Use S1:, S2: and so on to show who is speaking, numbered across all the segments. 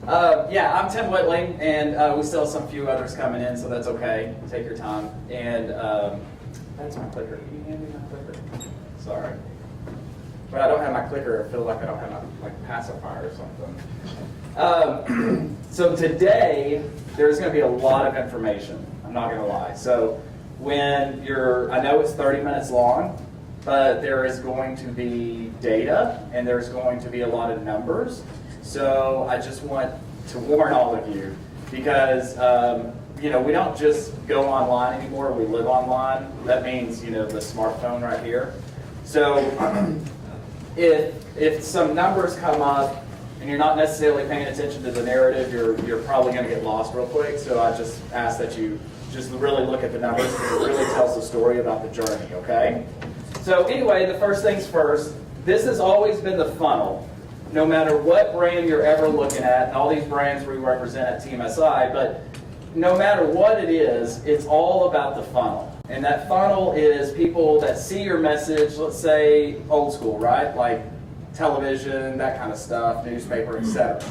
S1: Yeah, I'm Tim Whitley, and we still have some few others coming in, so that's okay. Take your time. And that's my clicker. Can you hand me my clicker? Sorry. But I don't have my clicker. I feel like I don't have my pacifier or something. So today, there's going to be a lot of information. I'm not going to lie. So when I know it's 30 minutes long, but there is going to be data, and there's going to be a lot of numbers. So I just want to warn all of you, because we don't just go online anymore, we live online. That means, the smartphone right here. So if some numbers come up and you're not necessarily paying attention to the narrative, you're probably going to get lost real quick. So I just ask that you just really look at the numbers, because it really tells the story about the journey, okay? So anyway, the first things first, this has always been the funnel. No matter what brand you're ever looking at, and all these brands we represent at TMSI, but no matter what it is, it's all about the funnel. And that funnel is people that see your message, let's say old school, right? Like television, that kind of stuff, newspaper, etc.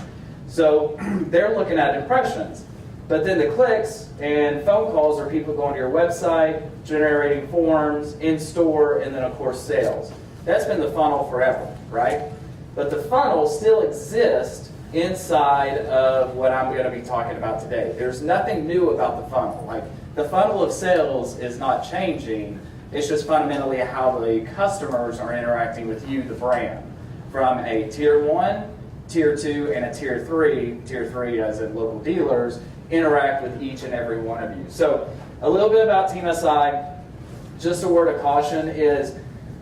S1: So they're looking at impressions. But then the clicks and phone calls are people going to your website, generating forms, in-store, and then of course sales. That's been the funnel forever, right? But the funnel still exists inside of what I'm going to be talking about today. There's nothing new about the funnel. Like, the funnel of sales is not changing. It's just fundamentally how the customers are interacting with you, the brand. From a tier 1, tier 2, and a tier 3, tier 3 as in local dealers, interact with each and every one of you. So a little bit about TMSI. Just a word of caution is,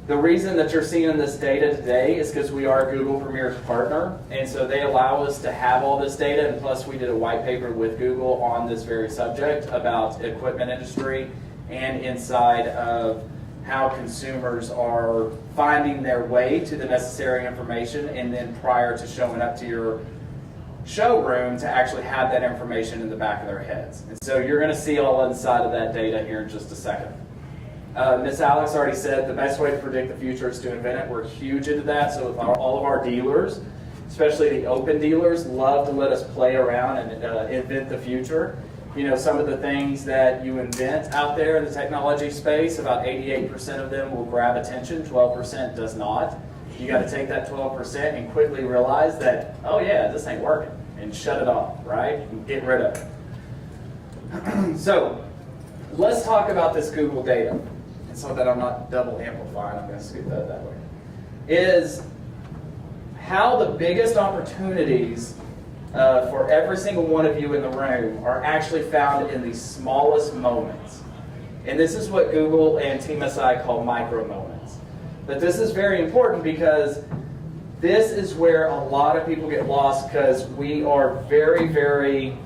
S1: the reason that you're seeing this data today is because we are Google Premier's partner, and so they allow us to have all this data, and plus we did a white paper with Google on this very subject about equipment industry and inside of how consumers are finding their way to the necessary information, and then prior to showing up to your showroom to actually have that information in the back of their heads. And so you're going to see all inside of that data here in just a second. Miss Alex already said the best way to predict the future is to invent it. We're huge into that. So if all of our dealers, especially the open dealers, love to let us play around and invent the future. Some of the things that you invent out there in the technology space, about 88% of them will grab attention, 12% does not. You got to take that 12% and quickly realize that, oh yeah, this ain't working, and shut it off, right? And get rid of it. So let's talk about this Google data. So that I'm not double amplifying, I'm going to scoot that way, is how the biggest opportunities for every single one of you in the room are actually found in the smallest moments. And this is what Google and TMSI call micro moments. But this is very important, because this is where a lot of people get lost, because we are very, very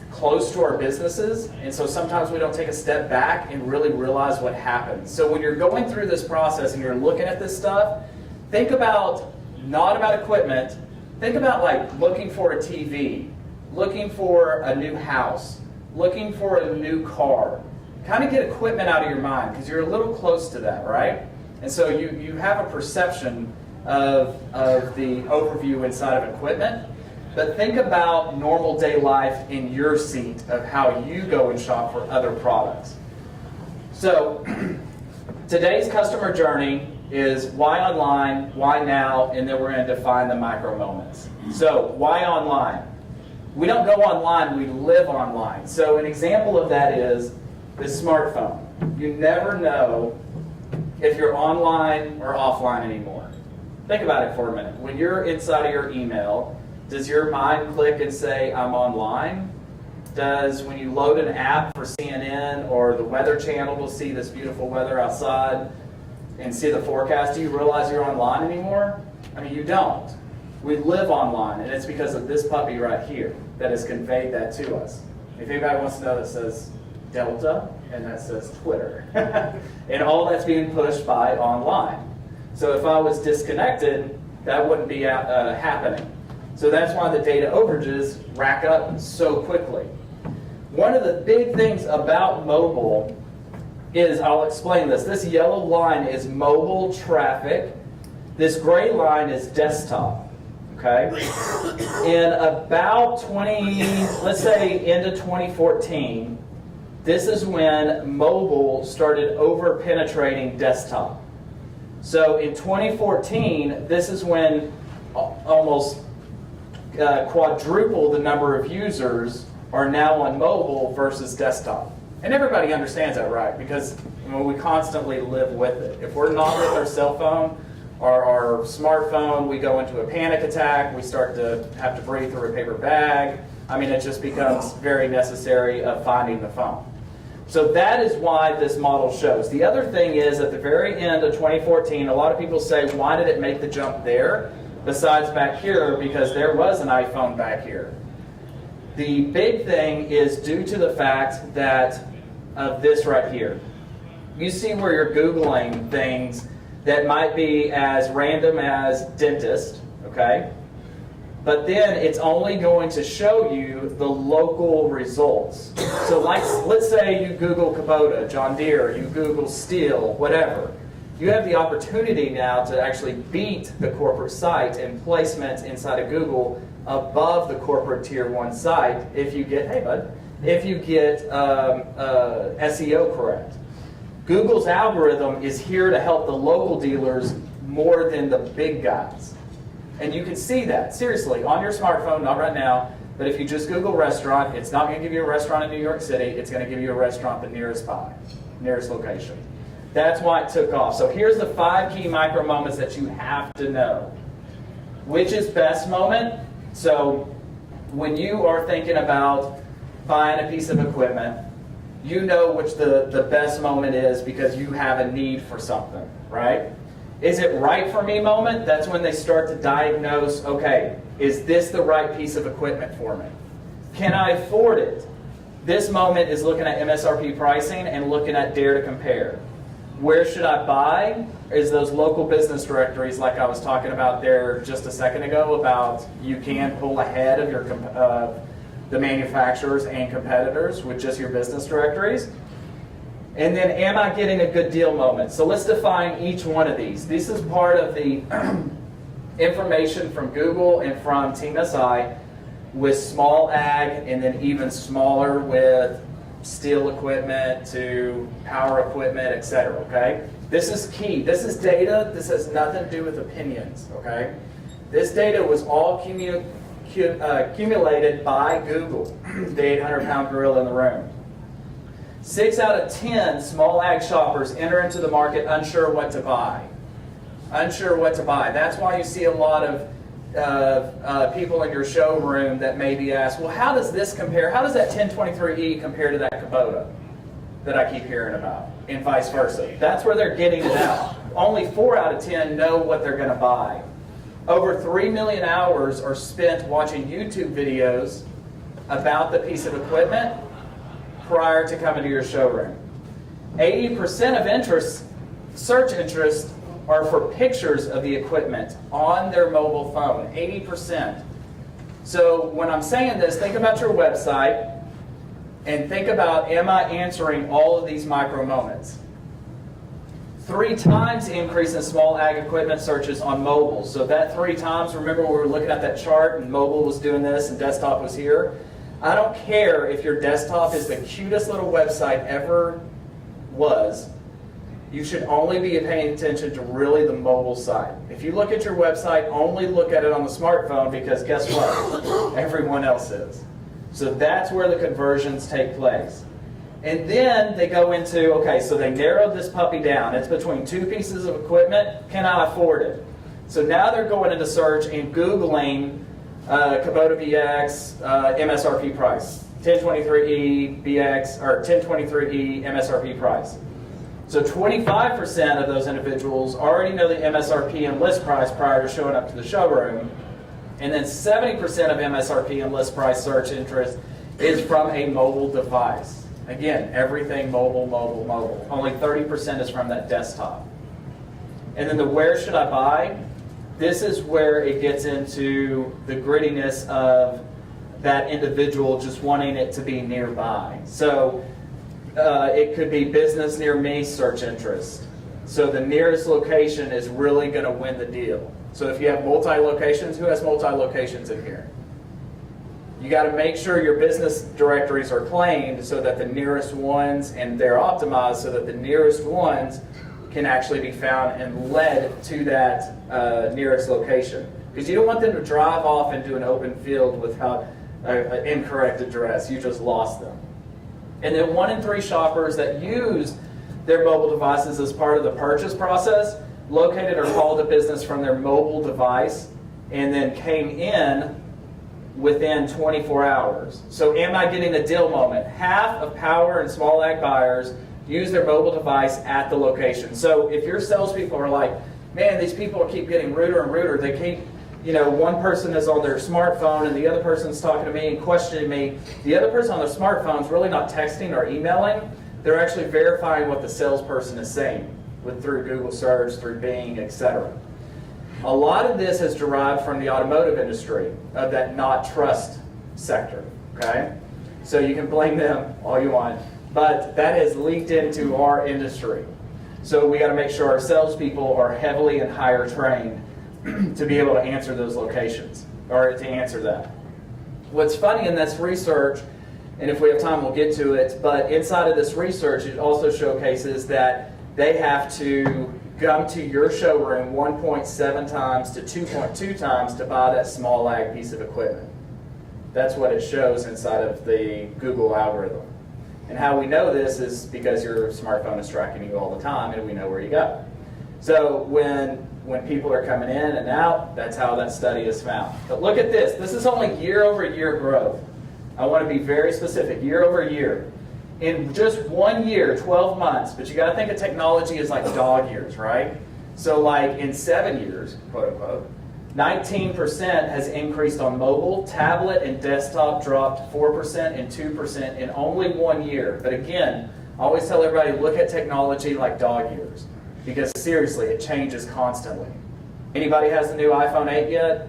S1: close to our businesses, and so sometimes we don't take a step back and really realize what happens. So when you're going through this process and you're looking at this stuff, think about, not about equipment, think about like looking for a TV, looking for a new house, looking for a new car. Kind of get equipment out of your mind, because you're a little close to that, right? And so you have a perception of the overview inside of equipment. But think about normal day life in your seat of how you go and shop for other products. So today's customer journey is why online, why now, and then we're going to define the micro moments. So why online? We don't go online, we live online. So an example of that is the smartphone. You never know if you're online or offline anymore. Think about it for a minute. When you're inside of your email, does your mind click and say, I'm online? Does, when you load an app for CNN or the Weather Channel to see this beautiful weather outside and see the forecast, do you realize you're online anymore? I mean, you don't. We live online, and it's because of this puppy right here that has conveyed that to us. If anybody wants to know, that says Delta, and that says Twitter. And all that's being pushed by online. So if I was disconnected, that wouldn't be happening. So that's why the data overages rack up so quickly. One of the big things about mobile is, I'll explain this. This yellow line is mobile traffic. This gray line is desktop. okay? In about let's say into 2014, this is when mobile started over-penetrating desktop. So in 2014, this is when almost quadruple the number of users are now on mobile versus desktop. And everybody understands that, right? Because we constantly live with it. If we're not with our cell phone or our smartphone, we go into a panic attack, we start to have to breathe through a paper bag. I mean, it just becomes very necessary of finding the phone. So that is why this model shows. The other thing is, at the very end of 2014, a lot of people say, why did it make the jump there, besides back here, because there was an iPhone back here. The big thing is due to the fact that of this right here. You see where you're Googling things that might be as random as dentist, okay? But then it's only going to show you the local results. So let's say you Google Kubota, John Deere, you Google steel, whatever. You have the opportunity now to actually beat the corporate site in placements inside of Google above the corporate tier 1 site if you get, if you get SEO correct. Google's algorithm is here to help the local dealers more than the big guys. And you can see that, seriously, on your smartphone, not right now, but if you just Google restaurant, it's not going to give you a restaurant in New York City, it's going to give you a restaurant the nearest by, nearest location. That's why it took off. So here's the 5 key micro moments that you have to know. Which is best moment? So when you are thinking about buying a piece of equipment, you know which the best moment is because you have a need for something, right? Is it right for me moment? That's when they start to diagnose, okay, is this the right piece of equipment for me? Can I afford it? This moment is looking at MSRP pricing and looking at dare to compare. Where should I buy? Is those local business directories like I was talking about there just a second ago about you can pull ahead of your the manufacturers and competitors with just your business directories. And then, am I getting a good deal moment? So let's define each one of these. This is part of the information from Google and from Team SI with small ag and then even smaller with steel equipment to power equipment, etc. Okay? This is key. This is data. This has nothing to do with opinions. Okay? This data was all accumulated by Google, the 800-pound gorilla in the room. 6 out of 10 small ag shoppers enter into the market unsure what to buy. Unsure what to buy. That's why you see a lot of people in your showroom that maybe ask, well, how does this compare? How does that 1023E compare to that Kubota that I keep hearing about? And vice versa. That's where they're getting it out. Only 4 out of 10 know what they're going to buy. Over 3 million hours are spent watching YouTube videos about the piece of equipment prior to coming to your showroom. 80% of search interest are for pictures of the equipment on their mobile phone. 80%. So when I'm saying this, think about your website and think about, am I answering all of these micro moments? 3 times increase in small ag equipment searches on mobile. So that 3 times, remember we were looking at that chart and mobile was doing this and desktop was here? I don't care if your desktop is the cutest little website ever was. You should only be paying attention to really the mobile side. If you look at your website, only look at it on the smartphone because guess what? Everyone else is. So that's where the conversions take place. And then they go into, okay, so they narrowed this puppy down. It's between 2 pieces of equipment. Can I afford it? So now they're going into search and Googling Kubota BX MSRP price, 1023E BX or 1023E MSRP price. So 25% of those individuals already know the MSRP and list price prior to showing up to the showroom, and then 70% of MSRP and list price search interest is from a mobile device. Again, everything mobile, mobile, mobile. Only 30% is from that desktop. And then the where should I buy? This is where it gets into the grittiness of that individual just wanting it to be nearby. So it could be business near me search interest. So the nearest location is really going to win the deal. So if you have multi-locations, who has multi-locations in here? You got to make sure your business directories are claimed so that the nearest ones, and they're optimized so that the nearest ones can actually be found and led to that nearest location. Because you don't want them to drive off into an open field without an incorrect address. You just lost them. And then 1 in 3 shoppers that use their mobile devices as part of the purchase process located or called a business from their mobile device and then came in within 24 hours. So am I getting a deal moment? Half of power and small ag buyers use their mobile device at the location. So if your salespeople are like, man, these people keep getting ruder and ruder, they keep, one person is on their smartphone and the other person's talking to me and questioning me. The other person on their smartphone is really not texting or emailing. They're actually verifying what the salesperson is saying through Google search, through Bing, etc. A lot of this is derived from the automotive industry, of that not trust sector, okay? So you can blame them all you want, but that has leaked into our industry. So we got to make sure our salespeople are heavily and higher trained to be able to answer those locations, or to answer that. What's funny in this research, and if we have time we'll get to it, but inside of this research it also showcases that they have to come to your showroom 1.7 times to 2.2 times to buy that small ag piece of equipment. That's what it shows inside of the Google algorithm. And how we know this is because your smartphone is tracking you all the time and we know where you go. So when people are coming in and out, that's how that study is found. But look at this. This is only year-over-year growth. I want to be very specific. Year-over-year. In just 1 year, 12 months, but you got to think of technology as like dog years, right? So like in 7 years, quote unquote, 19% has increased on mobile, tablet, and desktop dropped 4% and 2% in only 1 year. But again, I always tell everybody, look at technology like dog years, because seriously, it changes constantly. Anybody has the new iPhone 8 yet?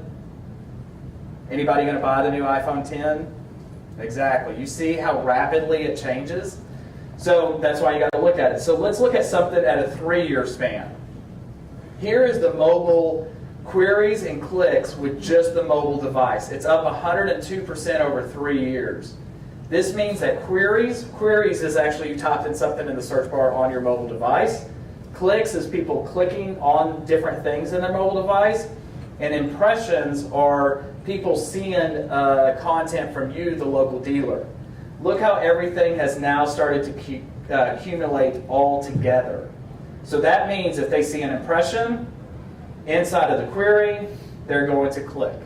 S1: Anybody going to buy the new iPhone 10? Exactly. You see how rapidly it changes? So that's why you got to look at it. So let's look at something at a 3-year span. Here is the mobile queries and clicks with just the mobile device. It's up 102% over 3 years. This means that queries is actually you typed in something in the search bar on your mobile device. Clicks is people clicking on different things in their mobile device. And impressions are people seeing content from you, the local dealer. Look how everything has now started to accumulate all together. So that means if they see an impression inside of the query, they're going to click.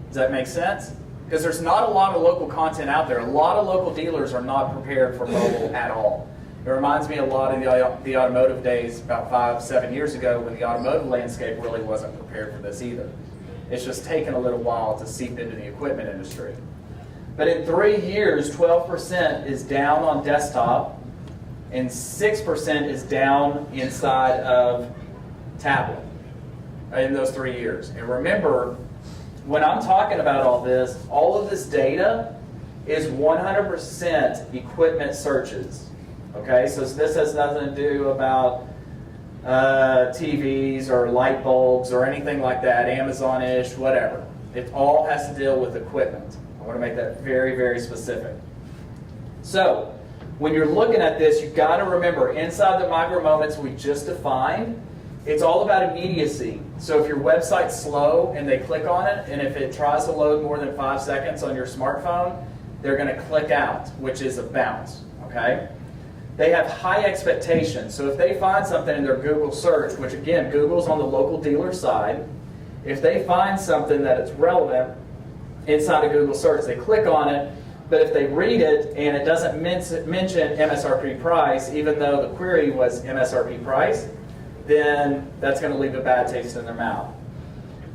S1: Does that make sense? Because there's not a lot of local content out there. A lot of local dealers are not prepared for mobile at all. It reminds me a lot of the automotive days about 5-7 years ago when the automotive landscape really wasn't prepared for this either. It's just taken a little while to seep into the equipment industry. But in 3 years, 12% is down on desktop and 6% is down inside of tablet in those 3 years. And remember, when I'm talking about all of this data is 100% equipment searches. Okay, so this has nothing to do about TVs or light bulbs or anything like that, Amazon-ish, whatever. It all has to deal with equipment. I want to make that very, very specific. So, when you're looking at this, you've got to remember, inside the micro moments we just defined, it's all about immediacy. So if your website's slow and they click on it, and if it tries to load more than 5 seconds on your smartphone, they're going to click out, which is a bounce, okay? They have high expectations. So if they find something in their Google search, which again, Google's on the local dealer side, if they find something that is relevant inside of Google search, they click on it, but if they read it and it doesn't mention MSRP price, even though the query was MSRP price, then that's going to leave a bad taste in their mouth.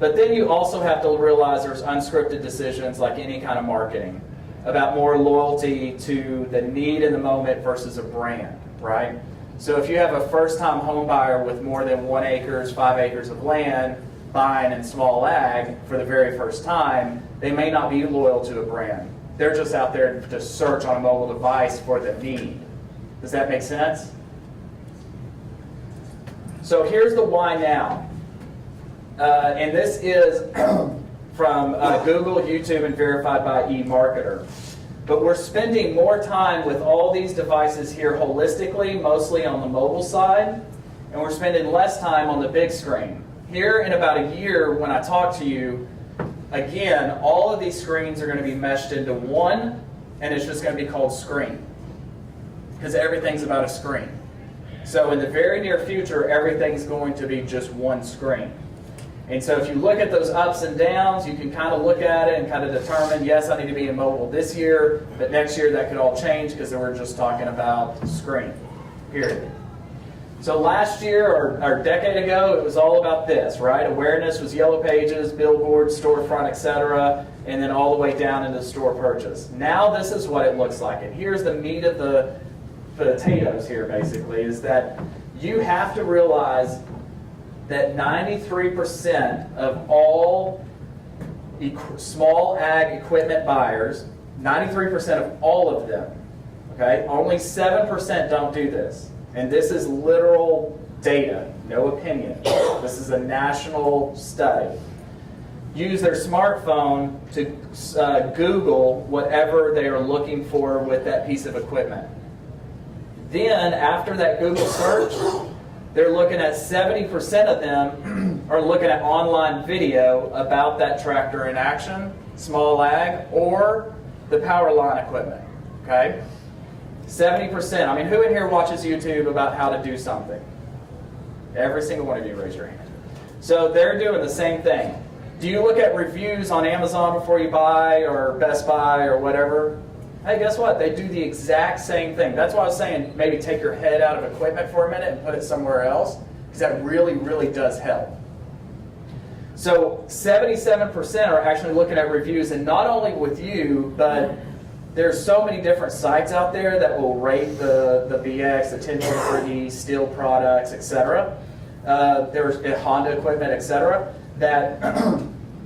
S1: But then you also have to realize there's unscripted decisions like any kind of marketing about more loyalty to the need in the moment versus a brand, right? So if you have a first-time home buyer with more than 1 acre, 5 acres of land, buying in small ag for the very first time, they may not be loyal to a brand. They're just out there to search on a mobile device for the need. Does that make sense? So here's the why now. And this is from Google, YouTube, and verified by eMarketer. But we're spending more time with all these devices here holistically, mostly on the mobile side, and we're spending less time on the big screen. Here in about a year, when I talk to you, again, all of these screens are going to be meshed into one, and it's just going to be called screen, because everything's about a screen. So in the very near future, everything's going to be just one screen. And so if you look at those ups and downs, you can kind of look at it and kind of determine, yes, I need to be in mobile this year, but next year that could all change because we're just talking about screen, period. So last year or a decade ago, it was all about this, right? Awareness was yellow pages, billboards, storefront, etc., and then all the way down into store purchase. Now this is what it looks like. And here's the meat of the potatoes here, basically, is that you have to realize that 93% of all small ag equipment buyers, 93% of all of them, okay, only 7% don't do this. And this is literal data, no opinion. This is a national study. Use their smartphone to Google whatever they are looking for with that piece of equipment. Then, after that Google search, they're looking at 70% of them are looking at online video about that tractor in action, small ag, or the power line equipment, okay? 70%. I mean, who in here watches YouTube about how to do something? Every single one of you, raise your hand. So they're doing the same thing. Do you look at reviews on Amazon before you buy, or Best Buy, or whatever? Hey, guess what? They do the exact same thing. That's why I was saying maybe take your head out of equipment for a minute and put it somewhere else, because that really, really does help. So 77% are actually looking at reviews, and not only with you, but there's so many different sites out there that will rate the BX, the 1023E, steel products, etc. There's Honda equipment, etc. That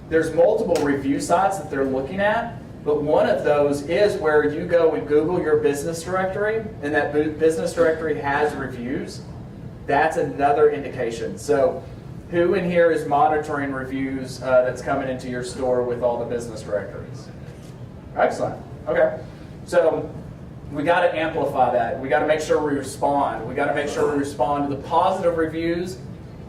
S1: there's multiple review sites that they're looking at. But one of those is where you go and Google your business directory, and that business directory has reviews. That's another indication. So who in here is monitoring reviews that's coming into your store with all the business directories? Excellent. Okay. So we got to amplify that. We got to make sure we respond. We got to make sure we respond to the positive reviews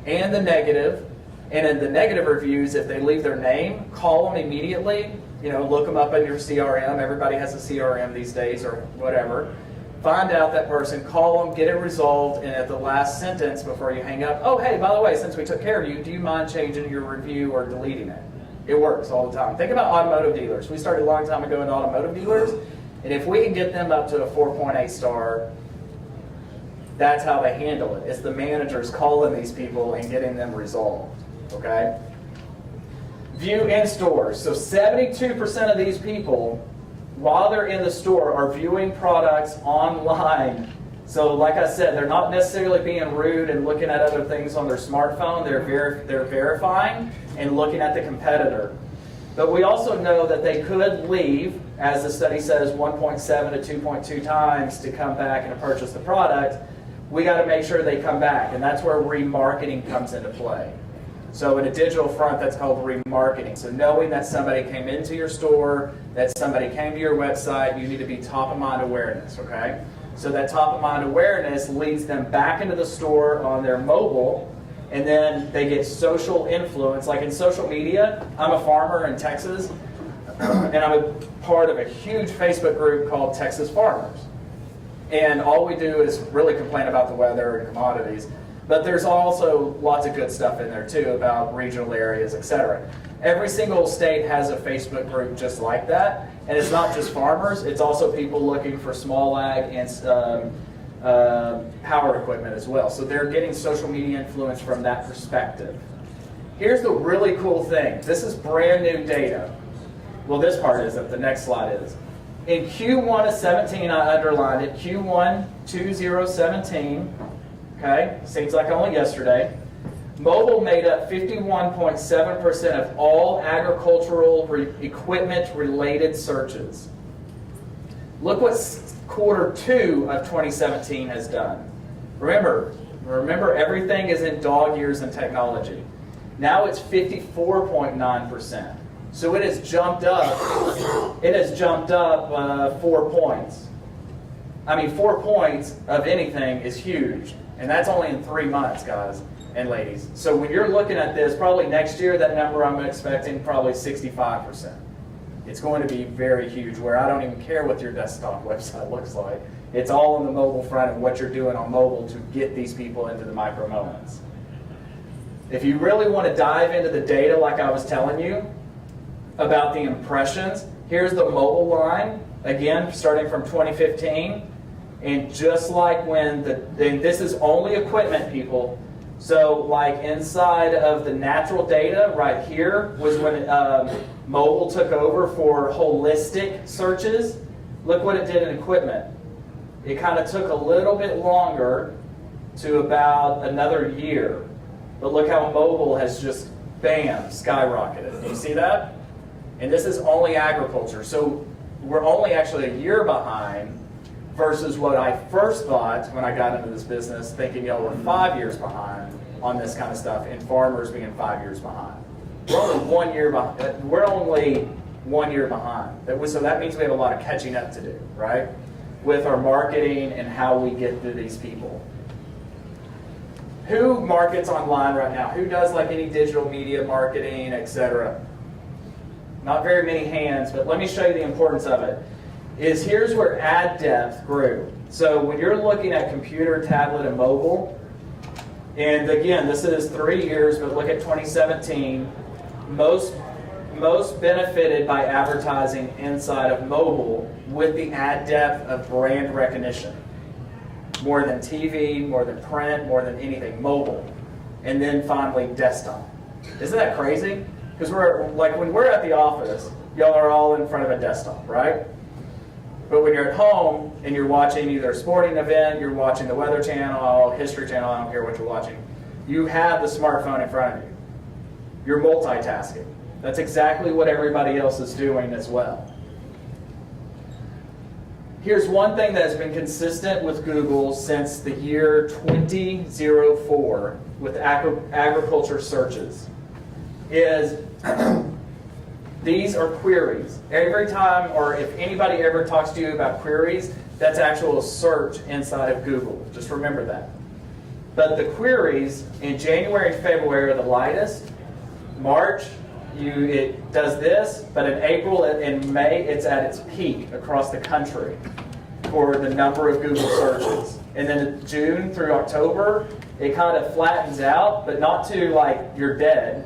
S1: and the negative. And in the negative reviews, if they leave their name, call them immediately. You know, look them up in your CRM. Everybody has a CRM these days or whatever. Find out that person, call them, get it resolved, and at the last sentence before you hang up, oh, hey, by the way, since we took care of you, do you mind changing your review or deleting it? It works all the time. Think about automotive dealers. We started a long time ago in automotive dealers, and if we can get them up to a 4.8 star, that's how they handle it. It's the managers calling these people and getting them resolved. Okay? View in stores. So 72% of these people, while they're in the store, are viewing products online. So like I said, they're not necessarily being rude and looking at other things on their smartphone. They're verifying and looking at the competitor. But we also know that they could leave, as the study says, 1.7 to 2.2 times to come back and to purchase the product. We got to make sure they come back, and that's where remarketing comes into play. So in a digital front, that's called remarketing. So knowing that somebody came into your store, that somebody came to your website, you need to be top of mind awareness, okay? So that top of mind awareness leads them back into the store on their mobile, and then they get social influence. Like in social media, I'm a farmer in Texas, and I'm a part of a huge Facebook group called Texas Farmers. And all we do is really complain about the weather and commodities. But there's also lots of good stuff in there too about regional areas, etc. Every single state has a Facebook group just like that. And it's not just farmers, it's also people looking for small ag and power equipment as well. So they're getting social media influence from that perspective. Here's the really cool thing. This is brand new data. Well, this part isn't. The next slide is. In Q1 of 17, I underlined it, Q1 2017, okay, seems like only yesterday, mobile made up 51.7% of all agricultural equipment-related searches. Look what quarter 2 of 2017 has done. Remember, Remember, everything is in dog years in technology. Now it's 54.9%. So it has jumped up. It has jumped up 4 points. I mean, 4 points of anything is huge, and that's only in 3 months, guys and ladies. So when you're looking at this, probably next year, that number I'm expecting probably 65%. It's going to be very huge, where I don't even care what your desktop website looks like. It's all on the mobile front and what you're doing on mobile to get these people into the micro moments. If you really want to dive into the data like I was telling you about the impressions, here's the mobile line, again, starting from 2015. And just like when this is only equipment, people. So like inside of the natural data right here was when mobile took over for holistic searches. Look what it did in equipment. It kind of took a little bit longer to about another year. But look how mobile has just, bam, skyrocketed. Do you see that? And this is only agriculture. So we're only actually a year behind versus what I first thought when I got into this business, thinking y'all were 5 years behind on this kind of stuff, and farmers being 5 years behind. We're only 1 year behind. We're only 1 year behind. So that means we have a lot of catching up to do, right? With our marketing and how we get to these people. Who markets online right now? Who does like any digital media marketing, etc.? Not very many hands, but let me show you the importance of it. Here's where ad depth grew. So when you're looking at computer, tablet, and mobile, and again, this is 3 years, but look at 2017, most benefited by advertising inside of mobile with the ad depth of brand recognition. More than TV, more than print, more than anything, mobile. And then finally, desktop. Isn't that crazy? Because we're like, when we're at the office, y'all are all in front of a desktop, right? But when you're at home and you're watching either a sporting event, you're watching the Weather Channel, History Channel, I don't care what you're watching, you have the smartphone in front of you. You're multitasking. That's exactly what everybody else is doing as well. Here's one thing that has been consistent with Google since the year 2004 with agriculture searches is these are queries. Every time, or if anybody ever talks to you about queries, that's actual search inside of Google. Just remember that. But the queries in January and February are the lightest. March, it does this, but in April and May, it's at its peak across the country for the number of Google searches. And then June through October, it kind of flattens out, but not to like you're dead.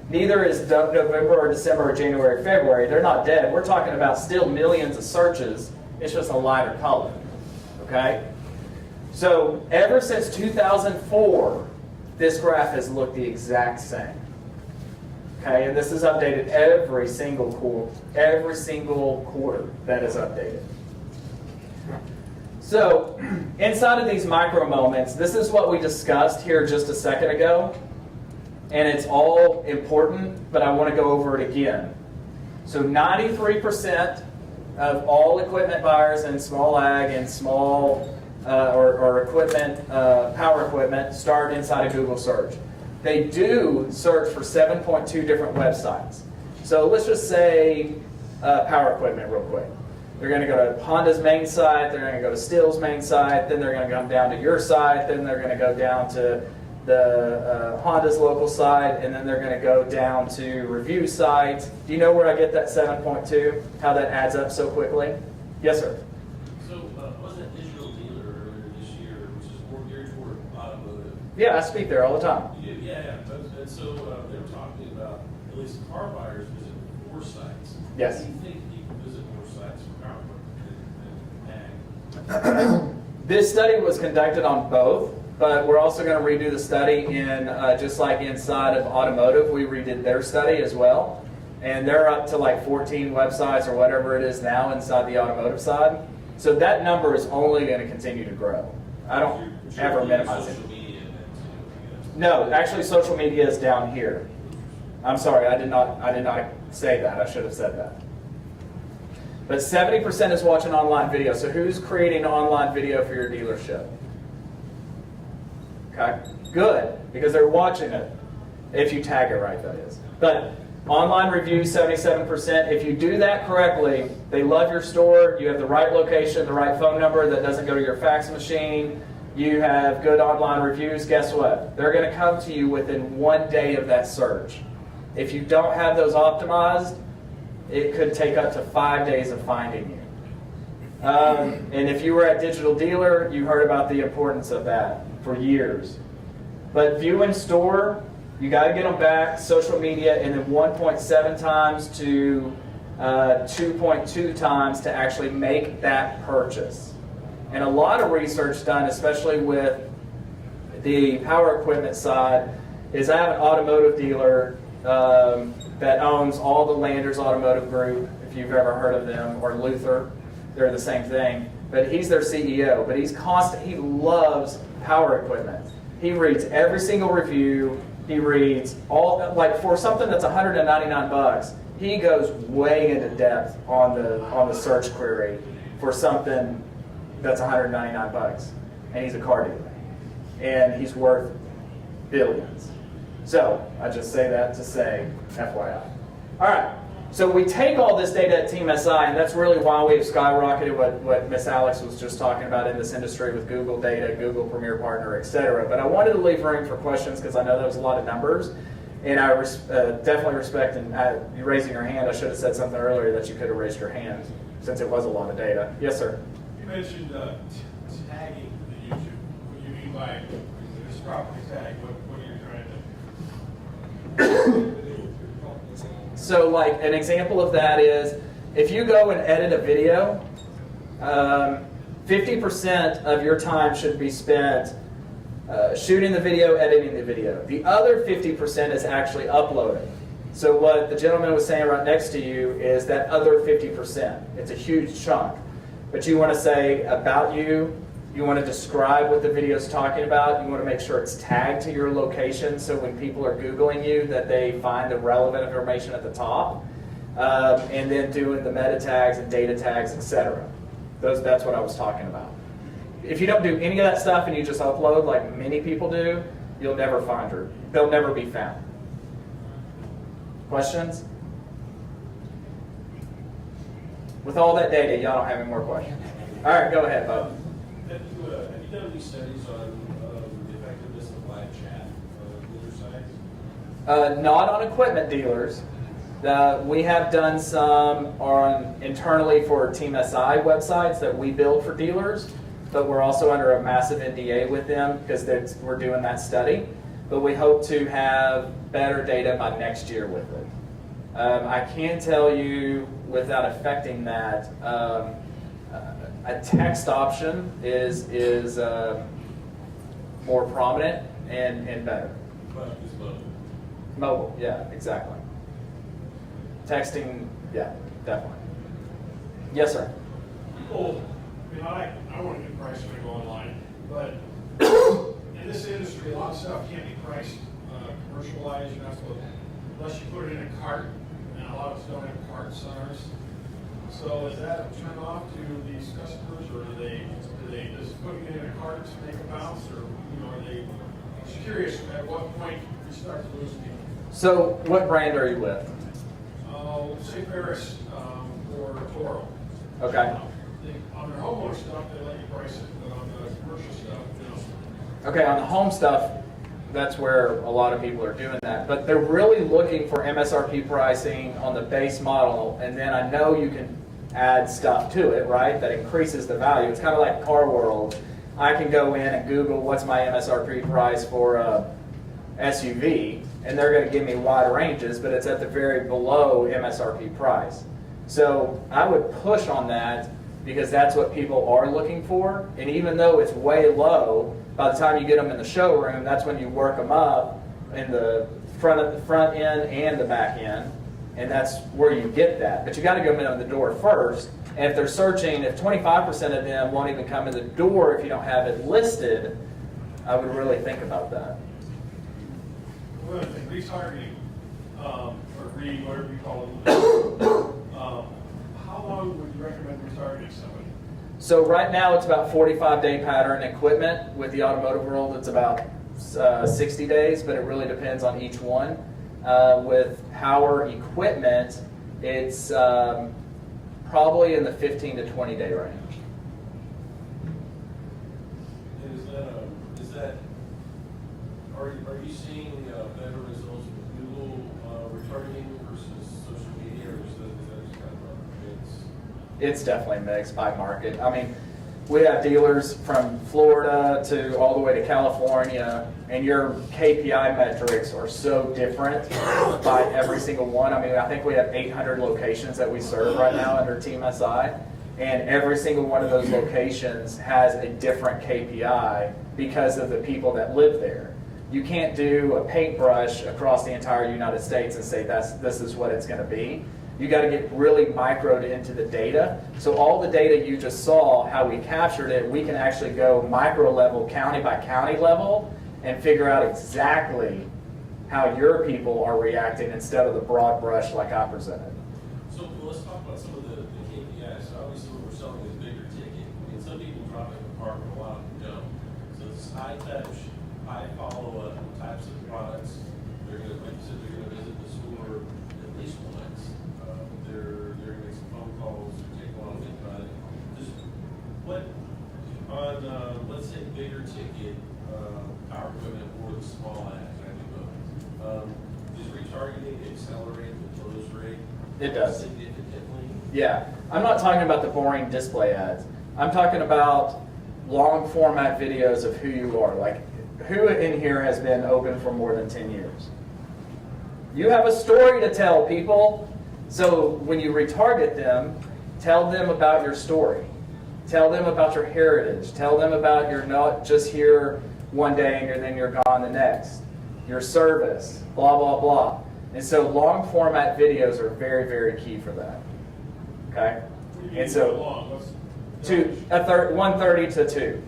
S1: Neither is November or December or January or February. They're not dead. We're talking about still millions of searches. It's just a lighter color. Okay? So ever since 2004, this graph has looked the exact same. Okay, and this is updated every single quarter that is updated. So inside of these micro moments, this is what we discussed here just a second ago. And it's all important, but I want to go over it again. So 93% of all equipment buyers in small ag and small or equipment, power equipment, start inside of Google search. They do search for 7.2 different websites. So let's just say power equipment real quick. They're going to go to Honda's main site, they're going to go to Stihl's main site, then they're going to come down to your site, then they're going to go down to the Honda's local site, and then they're going to go down to review sites. Do you know where I get that 7.2? How that adds up so quickly? Yes, sir.
S2: So wasn't that Digital Dealer earlier this year, which is more geared toward automotive?
S1: Yeah, I speak there all the time.
S2: You do? Yeah. And so they were talking about at least car buyers visit more sites.
S1: Yes.
S2: Do you think people visit more sites for car than ag?
S1: This study was conducted on both. But we're also going to redo the study in, just like inside of automotive, we redid their study as well. And they're up to like 14 websites or whatever it is now inside the automotive side. So that number is only going to continue to grow. I don't ever minimize it. No, actually social media is down here. I'm sorry, I did not say that. I should have said that. But 70% is watching online video. So who's creating online video for your dealership? Okay, good, because they're watching it, if you tag it right, that is. But online reviews, 77%. If you do that correctly, they love your store, you have the right location, the right phone number that doesn't go to your fax machine, you have good online reviews, guess what? They're going to come to you within 1 day of that search. If you don't have those optimized, it could take up to 5 days of finding you. And if you were at Digital Dealer, you heard about the importance of that for years. But view in store, you got to get them back, social media, and then 1.7 times to 2.2 times to actually make that purchase. And a lot of research done, especially with the power equipment side, is I have an automotive dealer that owns all the Landers Automotive Group, if you've ever heard of them, or Luther. They're the same thing. But he's their CEO. But he's constant. He loves power equipment. He reads every single review. He reads all, like for something that's $199, he goes way into depth on the search query for something that's $199. And he's a car dealer. And he's worth billions. So I just say that to say FYI. All right. So we take all this data at Team SI, and that's really why we've skyrocketed what Miss Alex was just talking about in this industry with Google data, Google Premier Partner, etc. But I wanted to leave room for questions because I know there was a lot of numbers, and I definitely respect you raising your hand. I should have said something earlier that you could have raised your hand since it was a lot of data. Yes, sir.
S2: You mentioned tagging the YouTube. What do you mean by this property tag? What are you trying to do?
S1: So like an example of that is if you go and edit a video, 50% of your time should be spent shooting the video, editing the video. The other 50% is actually uploading. So what the gentleman was saying right next to you is that other 50%. It's a huge chunk. But you want to say about you, you want to describe what the video is talking about, you want to make sure it's tagged to your location so when people are Googling you that they find the relevant information at the top, and then doing the meta tags and data tags, etc. That's what I was talking about. If you don't do any of that stuff and you just upload like many people do, you'll never find her. They'll never be found. Questions? With all that data, y'all don't have any more questions. All right, go ahead, Bob.
S2: Have you done any studies on the effectiveness of live chat on dealer sites?
S1: Not on equipment dealers. We have done some internally for Team SI websites that we build for dealers, but we're also under a massive NDA with them because we're doing that study. But we hope to have better data by next year with it. I can tell you, without affecting that, a text option is more prominent and better.
S2: But it's mobile.
S1: Mobile, yeah, exactly. Texting, yeah, definitely. Yes, sir.
S3: People, I want to get prices when I go online, but in this industry, a lot of stuff can't be priced commercialized. You're not supposed to, unless you put it in a cart, and a lot of us don't have carts on ours. So is that a turn off to these customers, or do they just putting it in a cart to make a bounce, or are they? Just curious at what point you start to lose people.
S1: So, what brand are you with?
S3: Say Paris or Toro.
S1: Okay.
S3: On their homeowner stuff, they let you price it, but on the commercial stuff,
S1: Okay, on the home stuff, that's where a lot of people are doing that. But they're really looking for MSRP pricing on the base model, and then I know you can add stuff to it, right, that increases the value. It's kind of like Car World. I can go in and Google what's my MSRP price for a SUV, and they're going to give me wide ranges, but it's at the very below MSRP price. So I would push on that because that's what people are looking for, and even though it's way low, by the time you get them in the showroom, that's when you work them up in the front end and the back end, and that's where you get that. But you got to go in the door first, and if they're searching, if 25% of them won't even come in the door if you don't have it listed, I would really think about that.
S3: One other thing, retargeting, or whatever you call it, how long would you recommend retargeting somebody?
S1: So right now it's about 45-day pattern. Equipment with the automotive world, it's about 60 days, but it really depends on each one. With power equipment, it's probably in the 15 to 20 day range.
S2: Are you seeing better results with Google retargeting versus social media, or is that just kind of a mix?
S1: It's definitely mixed by market. I mean, we have dealers from Florida to all the way to California, and your KPI metrics are so different by every single one. I mean, I think we have 800 locations that we serve right now under Team SI, and every single one of those locations has a different KPI because of the people that live there. You can't do a paintbrush across the entire United States and say this is what it's going to be. You got to get really microed into the data. So all the data you just saw, how we captured it, we can actually go micro level, county by county level, and figure out exactly how your people are reacting instead of the broad brush like I presented.
S2: So let's talk about some of the KPIs. So obviously what we're selling is bigger ticket. I mean, some people drop in the park and a lot of them don't. So it's high touch, high follow-up types of products. They're going to, like you said, they're going to visit the store at least once. They're going to make some phone calls, take a long think about it. Just what, on, let's say, bigger ticket power equipment or the small ads, I do both. Does retargeting accelerate the close rate?
S1: It does.
S2: Significantly?
S1: Yeah, I'm not talking about the boring display ads. I'm talking about long format videos of who you are. Like, who in here has been open for more than 10 years? You have a story to tell, people. So when you retarget them, tell them about your story. Tell them about your heritage. Tell them about you're not just here one day and then you're gone the next. Your service, blah, blah, blah. And so long format videos are very, very key for that. Okay? And so 1:30 to 2.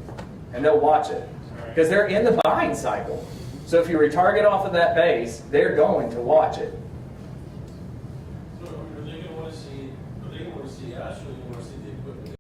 S1: And they'll watch it. Because they're in the buying cycle. So if you retarget off of that base, they're going to watch it.
S2: So are they going to want to see us, or